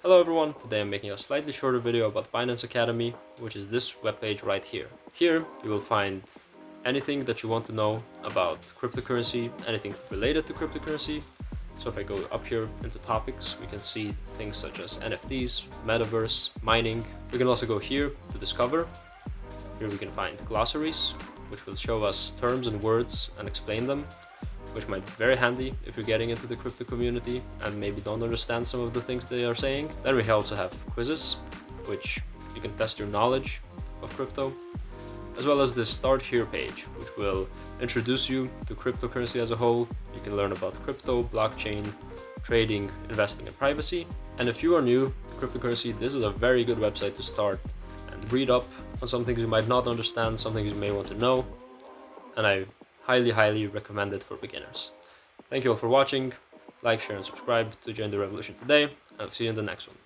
Hello everyone, today I'm making a slightly shorter video about Binance Academy, which is this webpage right here. Here you will find anything that you want to know about cryptocurrency, anything related to cryptocurrency. So if I go up here into topics, we can see things such as NFTs, metaverse, mining. We can also go here to discover. Here we can find glossaries, which will show us terms and words and explain them, which might be very handy if you're getting into the crypto community and maybe don't understand some of the things they are saying. Then we also have quizzes, which you can test your knowledge of crypto, as well as this Start Here page, which will introduce you to cryptocurrency as a whole. You can learn about crypto, blockchain, trading, investing, and privacy. And if you are new to cryptocurrency, this is a very good website to start and read up on some things you might not understand, some things you may want to know. And I highly recommend it for beginners. Thank you all for watching. Like, share, and subscribe to join the revolution today. I'll see you in the next one.